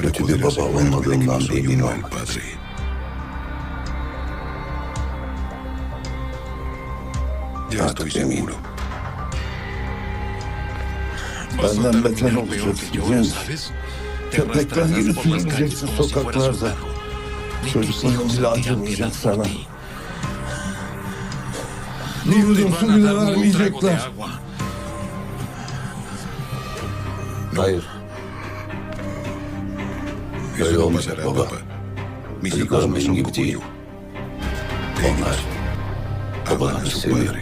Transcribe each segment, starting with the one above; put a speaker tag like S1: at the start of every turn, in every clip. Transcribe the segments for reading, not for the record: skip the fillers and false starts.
S1: Kötü bir baba olmadığımdan emin ol. Artık eminim. Benden beter olacaksın James. Köpekler gibi sürüneceksin sokaklarda. Çocukların bile acımayacak sana. Bir yudum su bile vermeyecekler. Hayır. Öyle olmayacak baba. Çocuklarım benim gibi değil. Onlar babalarını seviyor.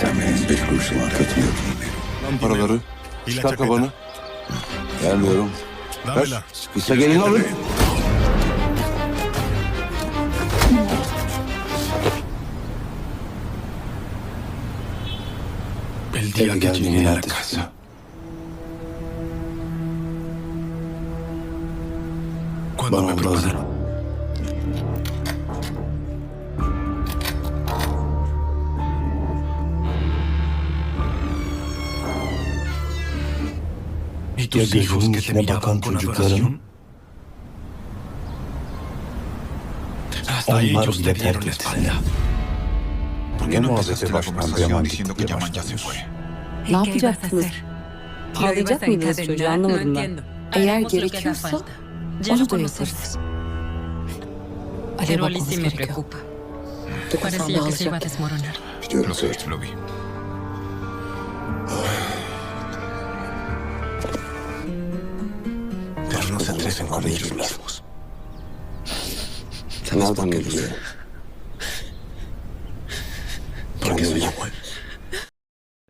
S1: Sen benim 5 kuruşumu hak etmiyordun.
S2: Lan paraları. Çıkar kafanı. Gelmiyorum. Ver. Sıkıysa gelin alın. Eve geldiğini nerede çıktı? Bana onu hazır. Ya gözümün içine bakan çocukların, onlar bile terk etsinler.
S3: Bugün muhabbete başlayan Yaman gittikçe başlamış.
S4: Ne yapacaksınız? Ağlayacak mıydınız çocuğu anlamadım ben. Eğer gerekiyorsa onu da yaparız. Alev bakmamız gerekiyor. Dokunsan da alacak.
S1: Biliyorum Seyit.
S2: Yarın stresin arayacaklar.
S1: Sen nereden geliyor?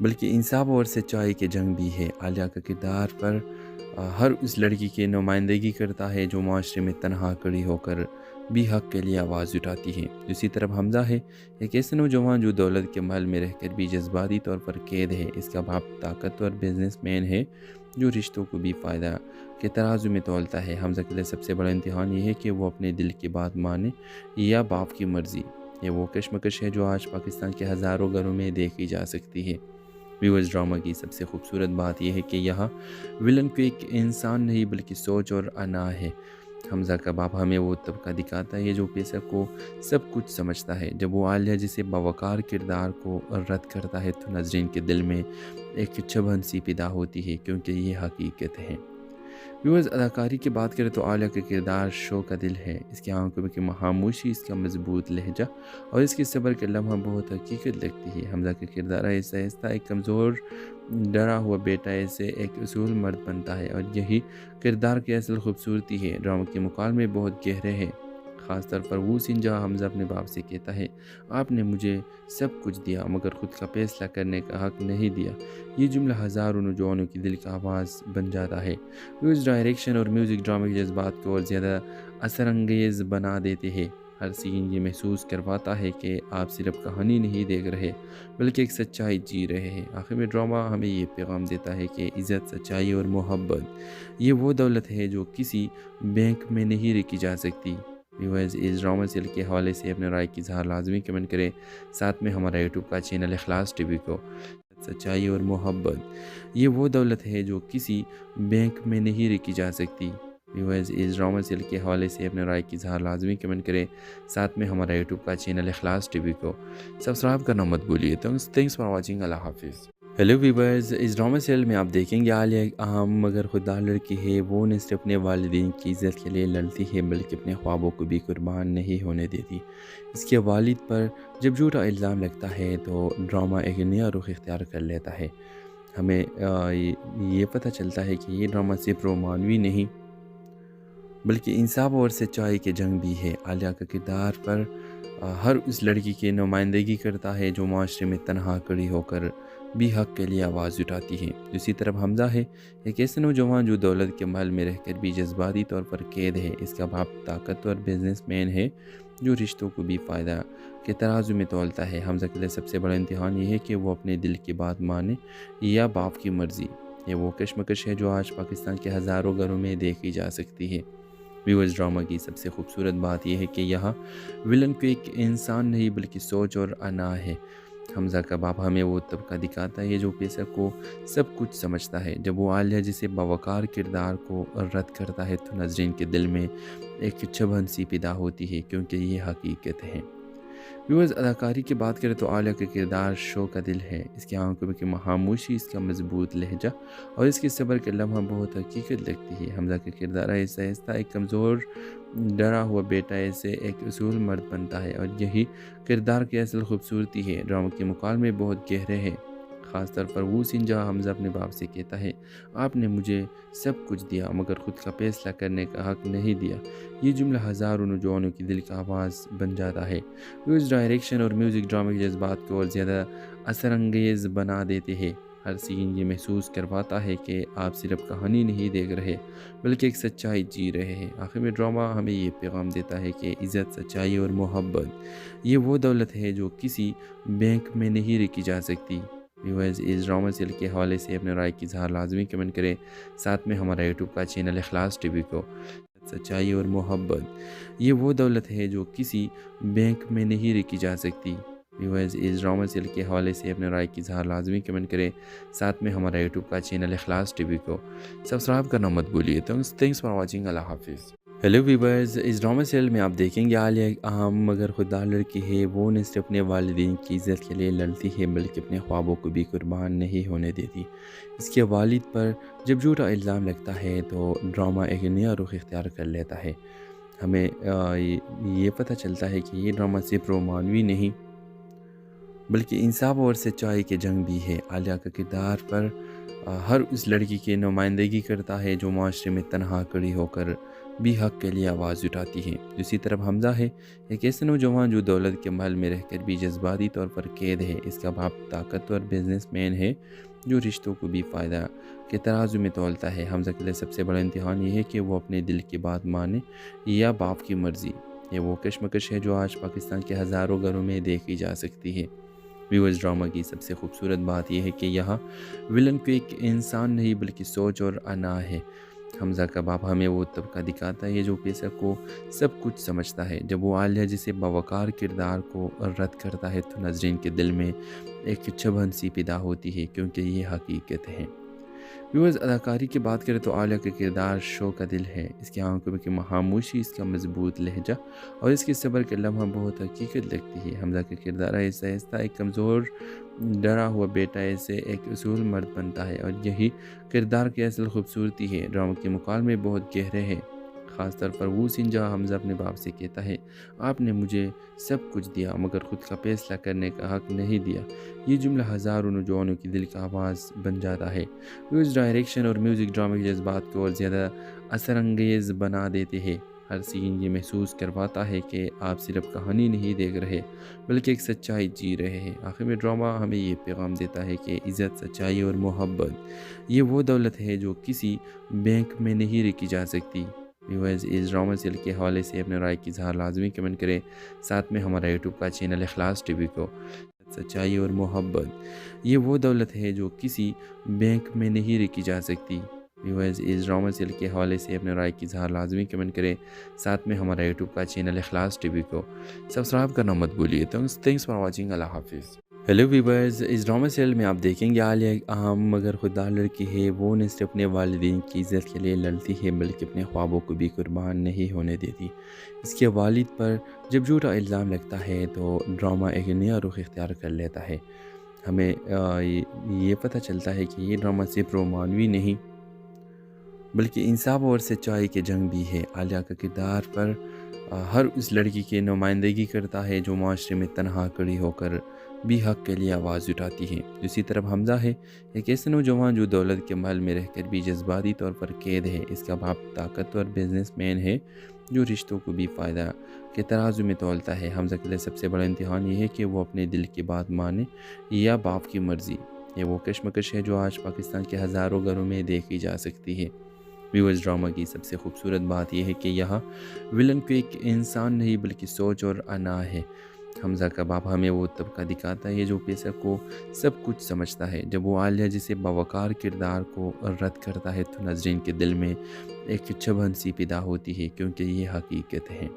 S5: بلکہ انصاف اور سچائی کے جنگ بھی ہے۔ عالیہ کا کردار پر ہر اس لڑکی کی نمائندگی کرتا ہے جو معاشرے میں تنہا کھڑی ہو کر بھی حق کے لیے آواز اٹھاتی ہے۔ دوسری طرف حمزہ ہے ایک ایسا نوجوان جو دولت کے محل میں رہ کر بھی جذباتی طور پر قید ہے۔ اس کا باپ طاقتور بزنس مین ہے جو رشتوں کو بھی فائدہ کے ترازو میں تولتا ہے۔ حمزہ کے لیے سب سے بڑا امتحان یہ ہے کہ وہ اپنے دل کی بات مانے یا باپ کی مرضی۔ یہ وہ کشمکش ہے جو آج پاکستان کے ہزاروں گھروں میں دیکھی جا سکتی ہے۔ ویورز، ڈرامہ کی سب سے خوبصورت بات یہ ہے کہ یہاں ولن کو ایک انسان نہیں بلکہ سوچ اور انا ہے۔ حمزہ کا باپ ہمیں وہ طبقہ دکھاتا ہے جو پیسہ کو سب کچھ سمجھتا ہے۔ جب وہ عالیہ جسے باوقار کردار کو رد کرتا ہے تو ناظرین کے دل میں ایک چبھن سی پیدا ہوتی ہے، کیونکہ یہ حقیقت ہے۔ ویورز، اداکاری کی بات کریں تو عالیہ کا کردار شو کا دل ہے۔ اس کی آنکھوں کی خاموشی، اس کا مضبوط لہجہ اور اس کے صبر کے لمحہ بہت حقیقت لگتی ہے۔ حمزہ کا کردار آہستہ آہستہ ایک کمزور ڈرا ہوا بیٹا ایسے ایک اصول مرد بنتا ہے، اور یہی کردار کی اصل خوبصورتی ہے۔ ڈرامہ کے مکالمے بہت گہرے ہیں، خاص طور پر وہ سین جہاں حمزہ اپنے باپ سے کہتا ہے آپ نے مجھے سب کچھ دیا مگر خود کا فیصلہ کرنے کا حق نہیں دیا۔ یہ جملہ ہزاروں نوجوانوں کی دل کا آواز بن جاتا ہے۔ میوزک ڈائریکشن اور میوزک ڈرامے کے جذبات کو اور زیادہ اثر انگیز بنا دیتے ہیں۔ ہر سین یہ محسوس کرواتا ہے کہ آپ صرف کہانی نہیں دیکھ رہے بلکہ ایک سچائی جی رہے ہیں۔ آخر میں ڈرامہ ہمیں یہ پیغام دیتا ہے کہ عزت، سچائی اور محبت یہ وہ دولت ہے جو کسی بینک میں نہیں رکھی جا سکتی۔ ویورز، اس ڈرامہ سیل کے حوالے سے اپنے رائے کی اظہار لازمی کمنٹ کریں، ساتھ میں ہمارا یوٹیوب کا چینل اخلاص ٹی وی کو۔ سچائی اور محبت یہ وہ دولت ہے جو کسی بینک میں نہیں رکھی جا سکتی۔ ویورز، اس ڈرامہ سیل کے حوالے سے اپنے رائے کی اظہار لازمی کمنٹ کریں، ساتھ میں ہمارا یوٹیوب کا چینل اخلاص ٹی وی کو سبسکرائب کرنا مت بھولیے۔ Thanks for watching. اللہ حافظ۔ ہیلو ویورز، اس ڈرامہ سیل میں آپ دیکھیں گے عالیہ ایک اہم مگر خوددار لڑکی ہے۔ وہ نہ صرف اپنے والدین کی عزت کے لیے لڑتی ہے بلکہ اپنے خوابوں کو بھی قربان نہیں ہونے دیتی۔ اس کے والد پر جب جھوٹا الزام لگتا ہے تو ڈرامہ ایک نیا رخ اختیار کر لیتا ہے۔ ہمیں یہ پتہ چلتا ہے کہ یہ ڈرامہ صرف رومانوی نہیں بلکہ انصاف اور سچائی کے جنگ بھی ہے۔ عالیہ کا کردار پر ہر اس لڑکی کی نمائندگی کرتا ہے جو معاشرے میں تنہا کھڑی ہو کر بھی حق کے لیے آواز اٹھاتی ہے۔ دوسری طرف حمزہ ہے ایک ایسا نوجوان جو دولت کے محل میں رہ کر بھی جذباتی طور پر قید ہے۔ اس کا باپ طاقتور بزنس مین ہے جو رشتوں کو بھی فائدہ کے ترازو میں تولتا ہے۔ حمزہ کے لیے سب سے بڑا امتحان یہ ہے کہ وہ اپنے دل کی بات مانے یا باپ کی مرضی۔ یہ وہ کشمکش ہے جو آج پاکستان کے ہزاروں گھروں میں دیکھی جا سکتی ہے۔ ویورز، ڈرامہ کی سب سے خوبصورت بات یہ ہے کہ یہاں ولن کو ایک انسان نہیں بلکہ سوچ اور انا ہے۔ حمزہ کا باپ ہمیں وہ طبقہ دکھاتا ہے جو پیسہ کو سب کچھ سمجھتا ہے۔ جب وہ عالیہ جسے باوقار کردار کو رد کرتا ہے تو ناظرین کے دل میں ایک چبھن سی پیدا ہوتی ہے، کیونکہ یہ حقیقت ہے۔ ویورز، اداکاری کی بات کریں تو عالیہ کا کردار شو کا دل ہے۔ اس کی آنکھوں کی خاموشی، اس کا مضبوط لہجہ اور اس کے صبر کے لمحہ بہت حقیقت لگتی ہے۔ حمزہ کا کردار آہستہ آہستہ ایک کمزور ڈرا ہوا بیٹا ایسے ایک اصول مرد بنتا ہے، اور یہی کردار کی اصل خوبصورتی ہے۔ ڈرامہ کے مکالمے بہت گہرے ہیں، خاص طور پر وہ سین جہاں حمزہ اپنے باپ سے کہتا ہے آپ نے مجھے سب کچھ دیا مگر خود کا فیصلہ کرنے کا حق نہیں دیا۔ یہ جملہ ہزاروں نوجوانوں کی دل کا آواز بن جاتا ہے۔ میوزک ڈائریکشن اور میوزک ڈرامے کے جذبات کو اور زیادہ اثر انگیز بنا دیتے ہیں۔ ہر سین یہ محسوس کرواتا ہے کہ آپ صرف کہانی نہیں دیکھ رہے بلکہ ایک سچائی جی رہے ہیں۔ آخر میں ڈرامہ ہمیں یہ پیغام دیتا ہے کہ عزت، سچائی اور محبت یہ وہ دولت ہے جو کسی بینک میں نہیں رکھی جا سکتی۔ ویورز، اس ڈرامہ سیل کے حوالے سے اپنے رائے کی اظہار لازمی کمنٹ کریں، ساتھ میں ہمارا یوٹیوب کا چینل اخلاص ٹی وی کو۔ سچائی اور محبت یہ وہ دولت ہے جو کسی بینک میں نہیں رکھی جا سکتی۔ ویورز، اس ڈرامہ سیل کے حوالے سے اپنے رائے کی اظہار لازمی کمنٹ کریں، ساتھ میں ہمارا یوٹیوب کا چینل اخلاص ٹی وی کو سبسکرائب کرنا مت بھولیے۔ Thanks for watching. اللہ حافظ۔ ہیلو ویورز، اس ڈرامہ سیل میں آپ دیکھیں گے عالیہ ایک اہم مگر خوددار لڑکی ہے۔ وہ نہ صرف اپنے والدین کی عزت کے لیے لڑتی ہے بلکہ اپنے خوابوں کو بھی قربان نہیں ہونے دیتی۔ اس کے والد پر جب جھوٹا الزام لگتا ہے تو ڈرامہ ایک نیا رخ اختیار کر لیتا ہے۔ ہمیں یہ پتہ چلتا ہے کہ یہ ڈرامہ صرف رومانوی نہیں بلکہ انصاف اور سچائی کے جنگ بھی ہے۔ عالیہ کا کردار پر ہر اس لڑکی کی نمائندگی کرتا ہے جو معاشرے میں تنہا کھڑی ہو کر بھی حق کے لیے آواز اٹھاتی ہیں۔ دوسری طرف حمزہ ہے ایک ایسا نوجوان جو دولت کے محل میں رہ کر بھی جذباتی طور پر قید ہے۔ اس کا باپ طاقتور بزنس مین ہے جو رشتوں کو بھی فائدہ کے ترازو میں تولتا ہے۔ حمزہ کے لیے سب سے بڑا امتحان یہ ہے کہ وہ اپنے دل کی بات مانے یا باپ کی مرضی۔ یہ وہ کشمکش ہے جو آج پاکستان کے ہزاروں گھروں میں دیکھی جا سکتی ہے۔ ویورز، ڈرامہ کی سب سے خوبصورت بات یہ ہے کہ یہاں ولن کو ایک انسان نہیں بلکہ سوچ اور انا ہے۔ حمزہ کا باپ ہمیں وہ طبقہ دکھاتا ہے جو پیسہ کو سب کچھ سمجھتا ہے۔ جب وہ عالیہ جسے باوقار کردار کو رد کرتا ہے تو ناظرین کے دل میں ایک چبھن سی پیدا ہوتی ہے، کیونکہ یہ حقیقت ہے۔ ویورز، اداکاری کی بات کریں تو عالیہ کا کردار شو کا دل ہے۔ اس کی آنکھوں کی خاموشی، اس کا مضبوط لہجہ اور اس کے صبر کے لمحہ بہت حقیقت لگتی ہے۔ حمزہ کا کردار آہستہ آہستہ ایک کمزور ڈرا ہوا بیٹا ایسے ایک اصول مرد بنتا ہے، اور یہی کردار کی اصل خوبصورتی ہے۔ ڈرامہ کے مکالمے بہت گہرے ہیں، خاص طور پر وہ سین جہاں حمزہ اپنے باپ سے کہتا ہے، آپ نے مجھے سب کچھ دیا مگر خود کا فیصلہ کرنے کا حق نہیں دیا۔ یہ جملہ ہزاروں نوجوانوں کی دل کا آواز بن جاتا ہے۔ اس ڈائریکشن اور میوزک ڈرامے کے جذبات کو اور زیادہ اثر انگیز بنا دیتے ہیں۔ ہر سین یہ محسوس کرواتا ہے کہ آپ صرف کہانی نہیں دیکھ رہے بلکہ ایک سچائی جی رہے ہیں۔ آخر میں ڈرامہ ہمیں یہ پیغام دیتا ہے کہ عزت، سچائی اور محبت یہ وہ دولت ہے جو کسی بینک میں نہیں رکھی جا سکتی۔ ویورز، اس ڈرامہ سیل کے حوالے سے اپنے رائے کی اظہار لازمی کمنٹ کریں، ساتھ میں ہمارا یوٹیوب کا چینل اخلاص ٹی وی کو۔ سچائی اور محبت یہ وہ دولت ہے جو کسی بینک میں نہیں رکھی جا سکتی۔ ویورز، اس ڈرامہ سیل کے حوالے سے اپنے رائے کی اظہار لازمی کمنٹ کریں، ساتھ میں ہمارا یوٹیوب کا چینل اخلاص ٹی وی کو سبسکرائب کرنا مت بھولیے۔ Thanks for watching. اللہ حافظ۔ ہیلو ویورز، اس ڈرامہ سیل میں آپ دیکھیں گے عالیہ ایک اہم مگر خوددار لڑکی ہے۔ وہ نہ صرف اپنے والدین کی عزت کے لیے لڑتی ہے بلکہ اپنے خوابوں کو بھی قربان نہیں ہونے دیتی۔ اس کے والد پر جب جھوٹا الزام لگتا ہے تو ڈرامہ ایک نیا رخ اختیار کر لیتا ہے۔ ہمیں یہ پتہ چلتا ہے کہ یہ ڈرامہ صرف رومانوی نہیں بلکہ انصاف اور سچائی کی جنگ بھی ہے۔ عالیہ کا کردار پر ہر اس لڑکی کی نمائندگی کرتا ہے جو معاشرے میں تنہا کھڑی ہو کر بھی حق کے لیے آواز اٹھاتی ہے۔ دوسری طرف حمزہ ہے ایک ایسا نوجوان جو دولت کے محل میں رہ کر بھی جذباتی طور پر قید ہے۔ اس کا باپ طاقتور بزنس مین ہے جو رشتوں کو بھی فائدہ کے ترازو میں تولتا ہے۔ حمزہ کے لیے سب سے بڑا امتحان یہ ہے کہ وہ اپنے دل کی بات مانے یا باپ کی مرضی۔ یہ وہ کشمکش ہے جو آج پاکستان کے ہزاروں گھروں میں دیکھی جا سکتی ہے۔ ویورز، ڈرامہ کی سب سے خوبصورت بات یہ ہے کہ یہاں ولن کو ایک انسان نہیں بلکہ سوچ اور انا ہے۔ حمزہ کا باپ ہمیں وہ طبقہ دکھاتا ہے جو پیسہ کو سب کچھ سمجھتا ہے۔ جب وہ عالیہ جسے باوقار کردار کو رد کرتا ہے تو ناظرین کے دل میں ایک چبھن سی پیدا ہوتی ہے، کیونکہ یہ حقیقت ہے۔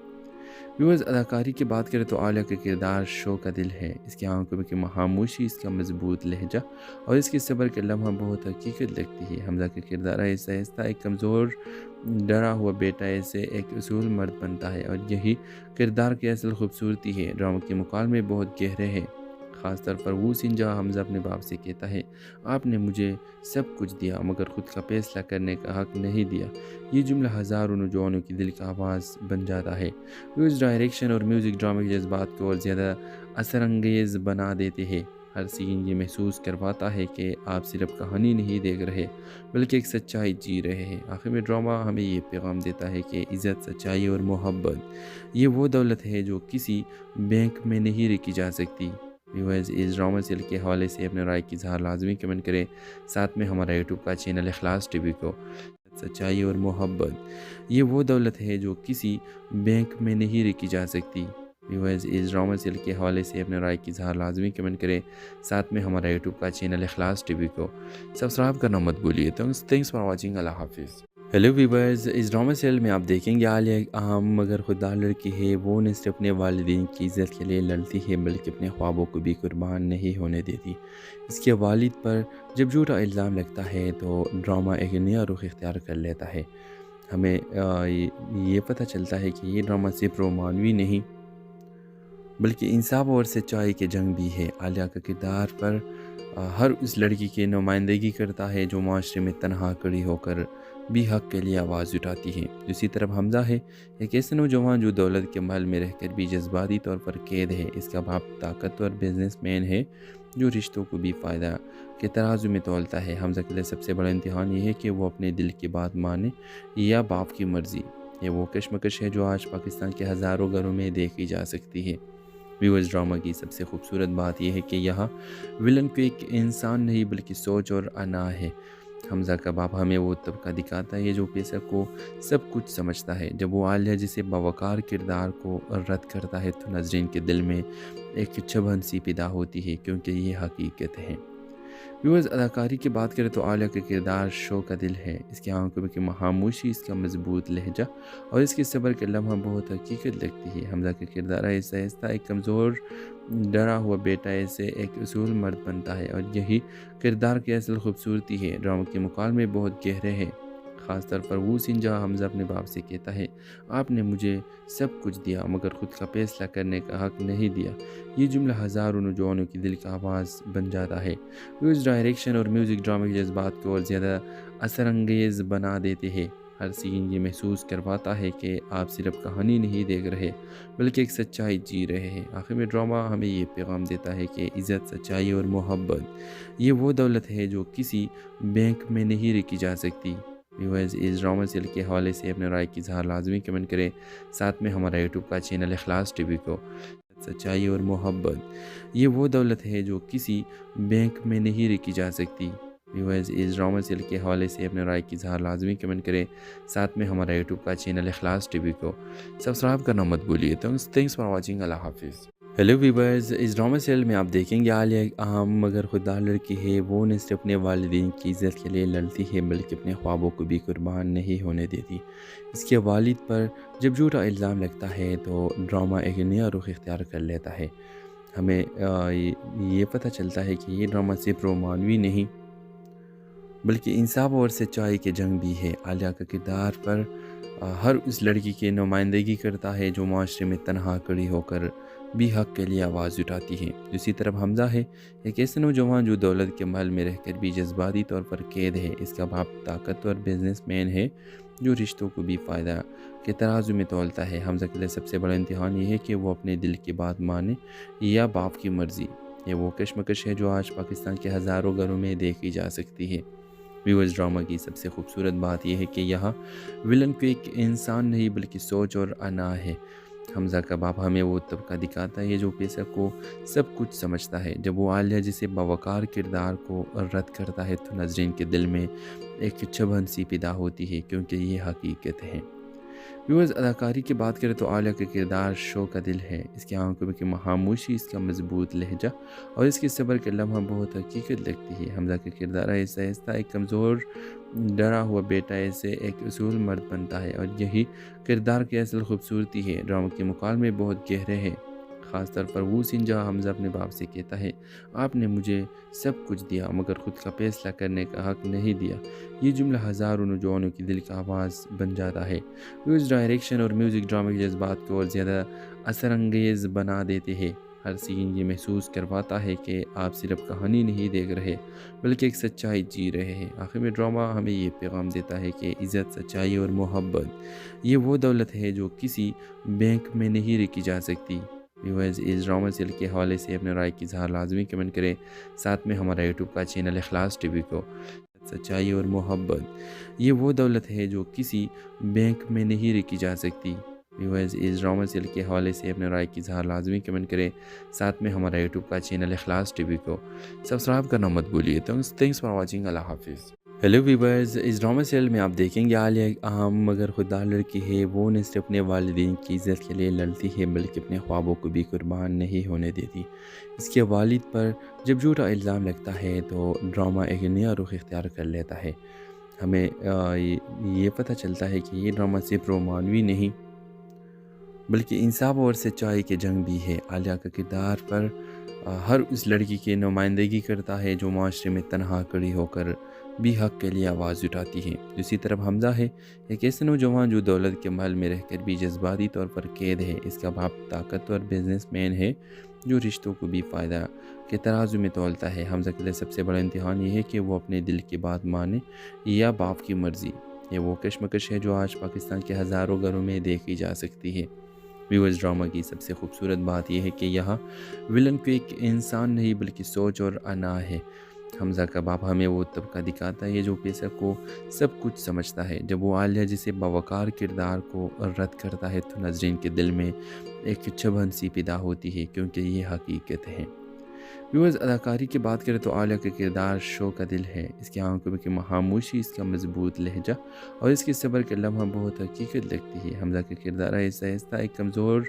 S5: ویورز، اداکاری کی بات کریں تو عالیہ کا کردار شو کا دل ہے۔ اس کی آنکھوں کی خاموشی، اس کا مضبوط لہجہ اور اس کے صبر کے لمحہ بہت حقیقت لگتی ہے۔ حمزہ کا کردار آہستہ آہستہ ایک کمزور ڈرا ہوا بیٹا ایسے ایک اصول مرد بنتا ہے، اور یہی کردار کی اصل خوبصورتی ہے۔ ڈرامہ کے مکالمے بہت گہرے ہیں، خاص طور پر وہ سین جہاں حمزہ اپنے باپ سے کہتا ہے، آپ نے مجھے سب کچھ دیا مگر خود کا فیصلہ کرنے کا حق نہیں دیا۔ یہ جملہ ہزاروں نوجوانوں کی دل کا آواز بن جاتا ہے۔ اس ڈائریکشن اور میوزک ڈرامے کے جذبات کو اور زیادہ اثر انگیز بنا دیتے ہیں۔ ہر سین یہ محسوس کرواتا ہے کہ آپ صرف کہانی نہیں دیکھ رہے بلکہ ایک سچائی جی رہے ہیں۔ آخر میں ڈرامہ ہمیں یہ پیغام دیتا ہے کہ عزت، سچائی اور محبت یہ وہ دولت ہے جو کسی بینک میں نہیں رکھی جا سکتی۔ ویورز، اس ڈرامہ سیل کے حوالے سے اپنے رائے کی اظہار لازمی کمنٹ کریں، ساتھ میں ہمارا یوٹیوب کا چینل اخلاص ٹی وی کو۔ سچائی اور محبت یہ وہ دولت ہے جو کسی بینک میں نہیں رکھی جا سکتی۔ ویورز، اس ڈرامہ سیل کے حوالے سے اپنے رائے کی اظہار لازمی کمنٹ کریں، ساتھ میں ہمارا یوٹیوب کا چینل اخلاص ٹی وی کو سبسکرائب کرنا مت بھولیے۔ Thanks for watching. اللہ حافظ۔ ہیلو ویورز، اس ڈرامہ سیل میں آپ دیکھیں گے عالیہ ایک اہم مگر خوددار لڑکی ہے۔ وہ نہ صرف اپنے والدین کی عزت کے لیے لڑتی ہے بلکہ اپنے خوابوں کو بھی قربان نہیں ہونے دیتی۔ اس کے والد پر جب جھوٹا الزام لگتا ہے تو ڈرامہ ایک نیا رخ اختیار کر لیتا ہے۔ ہمیں یہ پتہ چلتا ہے کہ یہ ڈرامہ صرف رومانوی نہیں بلکہ انصاف اور سچائی کی جنگ بھی ہے۔ عالیہ کا کردار پر ہر اس لڑکی کی نمائندگی کرتا ہے جو معاشرے میں تنہا کھڑی ہو کر بھی حق کے لیے آواز اٹھاتی ہے۔ دوسری طرف حمزہ ہے ایک ایسا نوجوان جو دولت کے محل میں رہ کر بھی جذباتی طور پر قید ہے۔ اس کا باپ طاقتور بزنس مین ہے جو رشتوں کو بھی فائدہ کے ترازو میں تولتا ہے۔ حمزہ کے لیے سب سے بڑا امتحان یہ ہے کہ وہ اپنے دل کی بات مانے یا باپ کی مرضی۔ یہ وہ کشمکش ہے جو آج پاکستان کے ہزاروں گھروں میں دیکھی جا سکتی ہے۔ ویورز، ڈرامہ کی سب سے خوبصورت بات یہ ہے کہ یہاں ولن کو ایک انسان نہیں بلکہ سوچ اور انا ہے۔ حمزہ کا باپ ہمیں وہ طبقہ دکھاتا ہے جو پیسہ کو سب کچھ سمجھتا ہے۔ جب وہ عالیہ جسے باوقار کردار کو رد کرتا ہے تو ناظرین کے دل میں ایک چبھن سی پیدا ہوتی ہے، کیونکہ یہ حقیقت ہے۔ ویورز، اداکاری کی بات کریں تو عالیہ کا کردار شو کا دل ہے۔ اس کی آنکھوں کی خاموشی، اس کا مضبوط لہجہ اور اس کے صبر کا لمحہ بہت حقیقت لگتی ہے۔ حمزہ کا کردار آہستہ آہستہ ایک کمزور ڈرا ہوا بیٹا سے ایک اصول مرد بنتا ہے، اور یہی کردار کی اصل خوبصورتی ہے۔ ڈرامہ کے مکالمے بہت گہرے ہیں، خاص طور پر وہ سین جہاں حمزہ اپنے باپ سے کہتا ہے، آپ نے مجھے سب کچھ دیا مگر خود کا فیصلہ کرنے کا حق نہیں دیا۔ یہ جملہ ہزاروں نوجوانوں کی دل کا آواز بن جاتا ہے۔ اس ڈائریکشن اور میوزک ڈرامے کے جذبات کو اور زیادہ اثر انگیز بنا دیتے ہیں۔ ہر سین یہ محسوس کرواتا ہے کہ آپ صرف کہانی نہیں دیکھ رہے بلکہ ایک سچائی جی رہے ہیں۔ آخر میں ڈرامہ ہمیں یہ پیغام دیتا ہے کہ عزت، سچائی اور محبت یہ وہ دولت ہے جو کسی بینک میں نہیں رکھی جا سکتی۔ ویورز، اس ڈرامہ سیریل کے حوالے سے اپنے رائے کی اظہار لازمی کمنٹ کریں، ساتھ میں ہمارا یوٹیوب کا چینل اخلاص ٹی وی کو۔ سچائی اور محبت یہ وہ دولت ہے جو کسی بینک میں نہیں رکھی جا سکتی۔ ویورز، اس ڈرامہ سیریل کے حوالے سے اپنے رائے کی اظہار لازمی کمنٹ کریں، ساتھ میں ہمارا یوٹیوب کا چینل اخلاص ٹی وی کو سبسکرائب کرنا مت بھولیے۔ تھینکس فار واچنگ، اللہ حافظ۔ ہیلو ویورز، اس ڈرامہ سیریل میں آپ دیکھیں گے عالیہ ایک عام مگر خوددار لڑکی ہے۔ وہ نہ صرف اپنے والدین کی عزت کے لیے لڑتی ہے بلکہ اپنے خوابوں کو بھی قربان نہیں ہونے دیتی۔ اس کے والد پر جب جھوٹا الزام لگتا ہے تو ڈرامہ ایک نیا رخ اختیار کر لیتا ہے۔ ہمیں یہ پتہ چلتا ہے کہ یہ ڈرامہ صرف رومانوی نہیں بلکہ انصاف اور سچائی کی جنگ بھی ہے۔ عالیہ کا کردار پر ہر اس لڑکی کی نمائندگی کرتا ہے جو معاشرے میں تنہا کھڑی ہو کر بھی حق کے لیے آواز اٹھاتی ہے۔ دوسری طرف حمزہ ہے ایک ایسا نوجوان جو دولت کے محل میں رہ کر بھی جذباتی طور پر قید ہے۔ اس کا باپ طاقتور بزنس مین ہے جو رشتوں کو بھی فائدہ کے ترازو میں تولتا ہے۔ حمزہ کے لیے سب سے بڑا امتحان یہ ہے کہ وہ اپنے دل کی بات مانے یا باپ کی مرضی۔ یہ وہ کشمکش ہے جو آج پاکستان کے ہزاروں گھروں میں دیکھی جا سکتی ہے۔ ویورز، ڈرامہ کی سب سے خوبصورت بات یہ ہے کہ یہاں ولن کو ایک انسان نہیں بلکہ سوچ اور انا ہے۔ حمزہ کا باپ ہمیں وہ طبقہ دکھاتا ہے جو پیسہ کو سب کچھ سمجھتا ہے۔ جب وہ عالیہ جسے باوقار کردار کو رد کرتا ہے تو ناظرین کے دل میں ایک چبھن سی پیدا ہوتی ہے، کیونکہ یہ حقیقت ہے۔ ویورز، اداکاری کی بات کریں تو عالیہ کا کردار شو کا دل ہے۔ اس کی آنکھوں کی خاموشی، اس کا مضبوط لہجہ اور اس کے صبر کا لمحہ بہت حقیقت لگتی ہے۔ حمزہ کا کردار آہستہ آہستہ ایک کمزور ڈرا ہوا بیٹا سے ایک اصول مرد بنتا ہے، اور یہی کردار کی اصل خوبصورتی ہے۔ ڈرامہ کے مکالمے بہت گہرے ہیں، خاص طور پر وہ سین جہاں حمزہ اپنے باپ سے کہتا ہے، آپ نے مجھے سب کچھ دیا مگر خود کا فیصلہ کرنے کا حق نہیں دیا۔ یہ جملہ ہزاروں نوجوانوں کی دل کا آواز بن جاتا ہے۔ اس ڈائریکشن اور میوزک ڈرامے کے جذبات کو اور زیادہ اثر انگیز بنا دیتے ہیں۔ ہر سین یہ محسوس کرواتا ہے کہ آپ صرف کہانی نہیں دیکھ رہے بلکہ ایک سچائی جی رہے ہیں۔ آخر میں ڈرامہ ہمیں یہ پیغام دیتا ہے کہ عزت، سچائی اور محبت یہ وہ دولت ہے جو کسی بینک میں نہیں رکھی جا سکتی۔ ویورز، اس ڈرامہ سیریل کے حوالے سے اپنے رائے کی اظہار لازمی کمنٹ کریں، ساتھ میں ہمارا یوٹیوب کا چینل اخلاص ٹی وی کو۔ سچائی اور محبت یہ وہ دولت ہے جو کسی بینک میں نہیں رکھی جا سکتی۔ ویورز، اس ڈرامہ سیریل کے حوالے سے اپنے رائے کی اظہار لازمی کمنٹ کریں، ساتھ میں ہمارا یوٹیوب کا چینل اخلاص ٹی وی کو سبسکرائب کرنا مت بھولیے۔ تھینکس فار واچنگ، اللہ حافظ۔ ہیلو ویورز، اس ڈرامہ سیریل میں آپ دیکھیں گے عالیہ ایک عام مگر خوددار لڑکی ہے۔ وہ نہ صرف اپنے والدین کی عزت کے لیے لڑتی ہے بلکہ اپنے خوابوں کو بھی قربان نہیں ہونے دیتی۔ اس کے والد پر جب جھوٹا الزام لگتا ہے تو ڈرامہ ایک نیا رخ اختیار کر لیتا ہے۔ ہمیں یہ پتہ چلتا ہے کہ یہ ڈرامہ صرف رومانوی نہیں بلکہ انصاف اور سچائی کی جنگ بھی ہے۔ عالیہ کا کردار پر ہر اس لڑکی کی نمائندگی کرتا ہے جو معاشرے میں تنہا کھڑی ہو کر بھی حق کے لیے آواز اٹھاتی ہے۔ دوسری طرف حمزہ ہے ایک ایسا نوجوان جو دولت کے محل میں رہ کر بھی جذباتی طور پر قید ہے۔ اس کا باپ طاقتور بزنس مین ہے جو رشتوں کو بھی فائدہ کے ترازو میں تولتا ہے۔ حمزہ کے لیے سب سے بڑا امتحان یہ ہے کہ وہ اپنے دل کی بات مانے یا باپ کی مرضی۔ یہ وہ کشمکش ہے جو آج پاکستان کے ہزاروں گھروں میں دیکھی جا سکتی ہے۔ ویورز، ڈرامہ کی سب سے خوبصورت بات یہ ہے کہ یہاں ولن کو ایک انسان نہیں بلکہ سوچ اور انا ہے۔ حمزہ کا باپ ہمیں وہ طبقہ دکھاتا ہے جو پیسہ کو سب کچھ سمجھتا ہے۔ جب وہ عالیہ جیسے باوقار کردار کو رد کرتا ہے تو ناظرین کے دل میں ایک چبھن سی پیدا ہوتی ہے، کیونکہ یہ حقیقت ہے۔ ویورز، اداکاری کی بات کریں تو عالیہ کا کردار شو کا دل ہے۔ اس کی آنکھوں کی خاموشی، اس کا مضبوط لہجہ اور اس کے صبر کا لمحہ بہت حقیقت لگتی ہے۔ حمزہ کا کردار آہستہ آہستہ ایک کمزور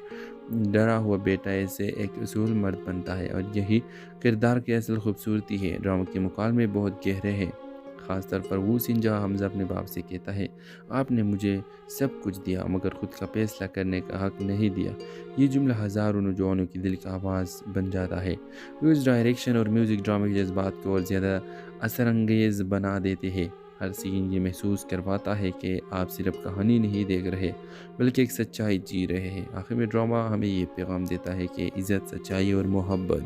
S5: ڈرا ہوا بیٹا سے ایک اصول مرد بنتا ہے، اور یہی کردار کی اصل خوبصورتی ہے۔ ڈرامہ کے مکالمے بہت گہرے ہیں، خاص طور پر وہ سین جہاں حمزہ اپنے باپ سے کہتا ہے، آپ نے مجھے سب کچھ دیا مگر خود کا فیصلہ کرنے کا حق نہیں دیا۔ یہ جملہ ہزاروں نوجوانوں کی دل کا آواز بن جاتا ہے۔ اس ڈائریکشن اور میوزک ڈرامہ کے جذبات کو اور زیادہ اثر انگیز بنا دیتے ہیں۔ ہر سین یہ محسوس کرواتا ہے کہ آپ صرف کہانی نہیں دیکھ رہے بلکہ ایک سچائی جی رہے ہیں۔ آخر میں ڈرامہ ہمیں یہ پیغام دیتا ہے کہ عزت، سچائی اور محبت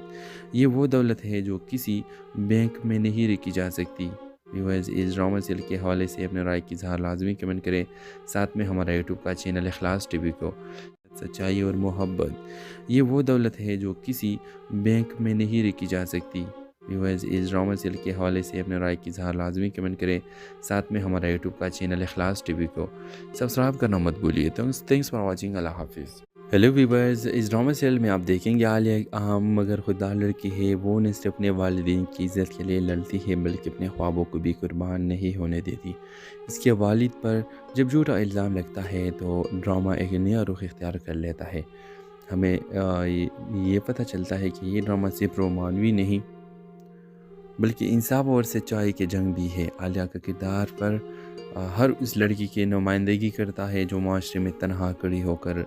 S5: یہ وہ دولت ہے جو کسی بینک میں نہیں رکھی جا سکتی۔ ویورز، اس ڈرامہ سیریل کے حوالے سے اپنے رائے کی اظہار لازمی کمنٹ کریں، ساتھ میں ہمارا یوٹیوب کا چینل اخلاص ٹی وی کو۔ سچائی اور محبت یہ وہ دولت ہے جو کسی بینک میں نہیں رکھی جا سکتی۔ ویورز، اس ڈرامہ سیریل کے حوالے سے اپنے رائے کی اظہار لازمی کمنٹ کریں، ساتھ میں ہمارا یوٹیوب کا چینل اخلاص ٹی وی کو سبسکرائب کرنا مت بھولیے۔ تھینکس فار واچنگ، اللہ حافظ۔ ہیلو ویورز، اس ڈرامہ سیریل میں آپ دیکھیں گے عالیہ ایک اہم مگر خوددار لڑکی ہے۔ وہ نہ صرف اپنے والدین کی عزت کے لیے لڑتی ہے بلکہ اپنے خوابوں کو بھی قربان نہیں ہونے دیتی۔ اس کے والد پر جب جھوٹا الزام لگتا ہے تو ڈرامہ ایک نیا رخ اختیار کر لیتا ہے۔ ہمیں یہ پتہ چلتا ہے کہ یہ ڈرامہ صرف رومانوی نہیں بلکہ انصاف اور سچائی کی جنگ بھی ہے۔ عالیہ کا کردار پر ہر اس لڑکی کی نمائندگی کرتا ہے جو معاشرے میں تنہا کھڑی ہو کر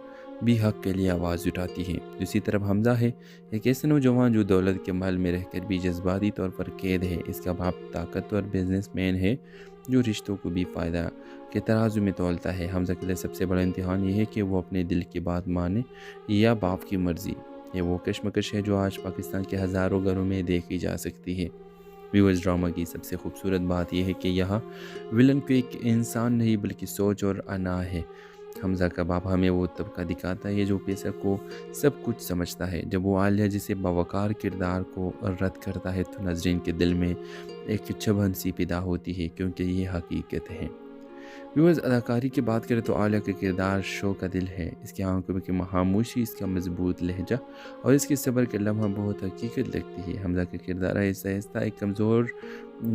S5: بھی حق کے لیے آواز اٹھاتی ہے۔ دوسری طرف حمزہ ہے، ایک ایسا نوجوان جو دولت کے محل میں رہ کر بھی جذباتی طور پر قید ہے۔ اس کا باپ طاقتور بزنس مین ہے جو رشتوں کو بھی فائدہ کے ترازو میں تولتا ہے۔ حمزہ کے لیے سب سے بڑا امتحان یہ ہے کہ وہ اپنے دل کی بات مانے یا باپ کی مرضی۔ یہ وہ کشمکش ہے جو آج پاکستان کے ہزاروں گھروں میں دیکھی جا سکتی ہے۔ ویورز، ڈرامہ کی سب سے خوبصورت بات یہ ہے کہ یہاں ولن کو ایک انسان نہیں بلکہ سوچ اور انا ہے۔ حمزہ کا باپ ہمیں وہ طبقہ دکھاتا ہے جو پیسہ کو سب کچھ سمجھتا ہے۔ جب وہ عالیہ جیسے باوقار کردار کو رد کرتا ہے تو ناظرین کے دل میں ایک چبھن سی پیدا ہوتی ہے، کیونکہ یہ حقیقت ہے۔ ویورز، اداکاری کی بات کریں تو عالیہ کا کردار شو کا دل ہے۔ اس کی آنکھوں کی خاموشی، اس کا مضبوط لہجہ اور اس کے صبر کا لمحہ بہت حقیقت لگتی ہے۔ حمزہ کا کردار آہستہ آہستہ ایک کمزور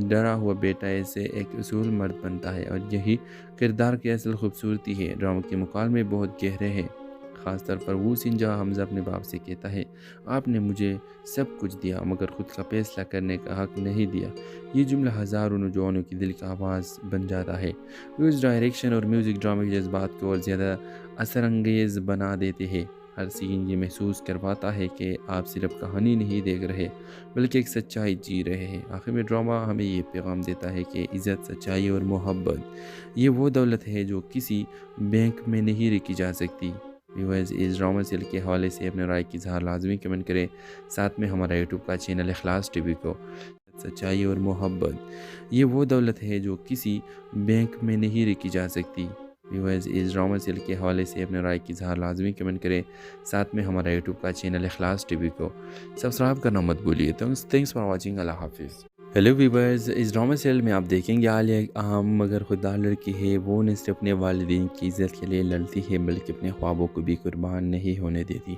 S5: ڈرا ہوا بیٹا سے ایک اصول مرد بنتا ہے، اور یہی کردار کی اصل خوبصورتی ہے۔ ڈرامہ کے مکالمے بہت گہرے ہیں، خاص طور پر وہ سین جہاں حمزہ اپنے باپ سے کہتا ہے، آپ نے مجھے سب کچھ دیا مگر خود کا فیصلہ کرنے کا حق نہیں دیا۔ یہ جملہ ہزاروں نوجوانوں کی دل کا آواز بن جاتا ہے۔ اس ڈائریکشن اور میوزک ڈرامہ کے جذبات کو اور زیادہ اثر انگیز بنا دیتے ہیں۔ ہر سین یہ محسوس کرواتا ہے کہ آپ صرف کہانی نہیں دیکھ رہے بلکہ ایک سچائی جی رہے ہیں۔ آخر میں ڈرامہ ہمیں یہ پیغام دیتا ہے کہ عزت، سچائی اور محبت یہ وہ دولت ہے جو کسی بینک میں نہیں رکھی جا سکتی۔ ویورز، اس ڈرامہ سیریل کے حوالے سے اپنے رائے کی اظہار لازمی کمنٹ کریں، ساتھ میں ہمارا یوٹیوب کا چینل اخلاص ٹی وی کو۔ سچائی اور محبت یہ وہ دولت ہے جو کسی بینک میں نہیں رکھی جا سکتی۔ ویورز، اس ڈرامہ سیریل کے حوالے سے اپنے رائے کی اظہار لازمی کمنٹ کریں، ساتھ میں ہمارا یوٹیوب کا چینل اخلاص ٹی وی کو سبسکرائب کرنا مت بھولیے۔ تھینکس فار واچنگ، اللہ حافظ۔ ہیلو ویورز، اس ڈرامہ سیریل میں آپ دیکھیں گے عالیہ ایک اہم مگر خوددار لڑکی ہے۔ وہ نہ صرف اپنے والدین کی عزت کے لیے لڑتی ہے بلکہ اپنے خوابوں کو بھی قربان نہیں ہونے دیتی۔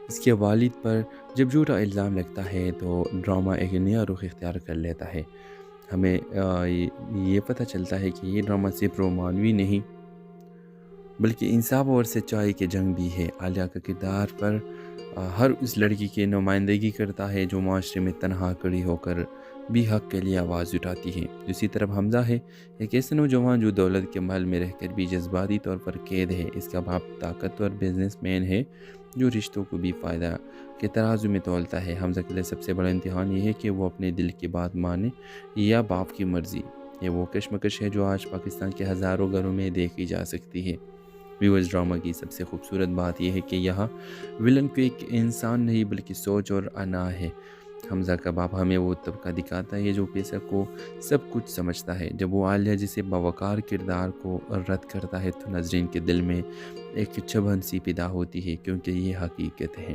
S5: اس کے والد پر جب جھوٹا الزام لگتا ہے تو ڈرامہ ایک نیا رخ اختیار کر لیتا ہے۔ ہمیں یہ پتہ چلتا ہے کہ یہ ڈرامہ صرف رومانوی نہیں بلکہ انصاف اور سچائی کی جنگ بھی ہے۔ عالیہ کا کردار پر ہر اس لڑکی کی نمائندگی کرتا ہے جو معاشرے میں تنہا کھڑی ہو کر بھی حق کے لیے آواز اٹھاتی ہے۔ دوسری طرف حمزہ ہے، ایک ایسا نوجوان جو دولت کے محل میں رہ کر بھی جذباتی طور پر قید ہے۔ اس کا باپ طاقتور بزنس مین ہے جو رشتوں کو بھی فائدہ کے ترازو میں تولتا ہے۔ حمزہ کے لیے سب سے بڑا امتحان یہ ہے کہ وہ اپنے دل کی بات مانے یا باپ کی مرضی۔ یہ وہ کشمکش ہے جو آج پاکستان کے ہزاروں گھروں میں دیکھی جا سکتی ہے۔ ویورز، ڈرامہ کی سب سے خوبصورت بات یہ ہے کہ یہاں ولن کو ایک انسان نہیں بلکہ سوچ اور انا ہے۔ حمزہ کا باپ ہمیں وہ طبقہ دکھاتا ہے جو پیسہ کو سب کچھ سمجھتا ہے۔ جب وہ عالیہ جیسے باوقار کردار کو رد کرتا ہے تو ناظرین کے دل میں ایک چبھن سی پیدا ہوتی ہے، کیونکہ یہ حقیقت ہے۔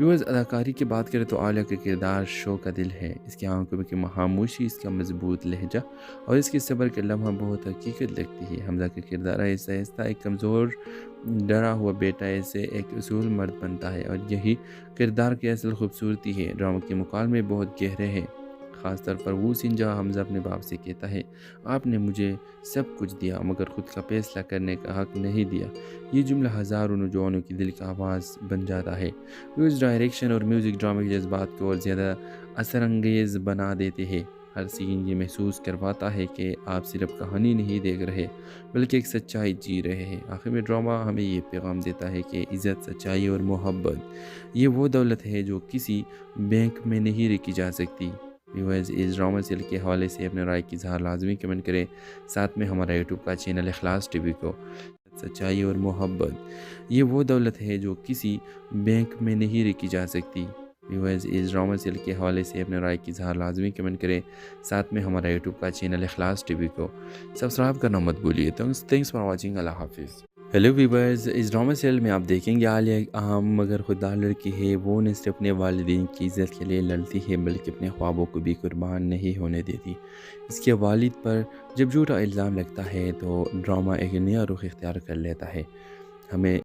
S5: ویورز اداکاری کی بات کریں تو عالیہ کا کردار شو کا دل ہے۔ اس کی آنکھوں کی خاموشی، اس کا مضبوط لہجہ اور اس کی صبر کا لمحہ بہت حقیقت لگتی ہے۔ حمزہ کا کردار آہستہ آہستہ ایک کمزور ڈرا ہوا بیٹا سے ایک اصول مرد بنتا ہے، اور یہی کردار کی اصل خوبصورتی ہے۔ ڈرامہ کے مکالمے بہت گہرے ہیں، خاص طور پر وہ سین جہاں حمزہ اپنے باپ سے کہتا ہے آپ نے مجھے سب کچھ دیا مگر خود کا فیصلہ کرنے کا حق نہیں دیا۔ یہ جملہ ہزاروں نوجوانوں کی دل کا آواز بن جاتا ہے۔ اس ڈائریکشن اور میوزک ڈرامے کے جذبات کو اور زیادہ اثر انگیز بنا دیتے ہیں۔ ہر سین یہ محسوس کرواتا ہے کہ آپ صرف کہانی نہیں دیکھ رہے بلکہ ایک سچائی جی رہے ہیں۔ آخر میں ڈرامہ ہمیں یہ پیغام دیتا ہے کہ عزت، سچائی اور محبت یہ وہ دولت ہے جو کسی بینک میں نہیں رکھی جا سکتی۔ ویورز اس ڈرامہ سیل کے حوالے سے اپنے رائے کی اظہار لازمی کمنٹ کریں، ساتھ میں ہمارا یوٹیوب کا چینل اخلاص ٹی وی کو۔ سچائی اور محبت یہ وہ دولت ہے جو کسی بینک میں نہیں رکھی جا سکتی۔ ویورز اس ڈرامہ سیل کے حوالے سے اپنے رائے کی اظہار لازمی کمنٹ کریں، ساتھ میں ہمارا یوٹیوب کا چینل اخلاص ٹی وی کو سبسکرائب کرنا مت بھولیے۔ تھینکس فار واچنگ، اللہ حافظ۔ ہیلو ویورز، اس ڈرامہ سیل میں آپ دیکھیں گے عالیہ ایک عام مگر خوددار لڑکی ہے۔ وہ نہ صرف اپنے والدین کی عزت کے لیے لڑتی ہے بلکہ اپنے خوابوں کو بھی قربان نہیں ہونے دیتی۔ اس کے والد پر جب جھوٹا الزام لگتا ہے تو ڈرامہ ایک نیا رخ اختیار کر لیتا ہے۔ ہمیں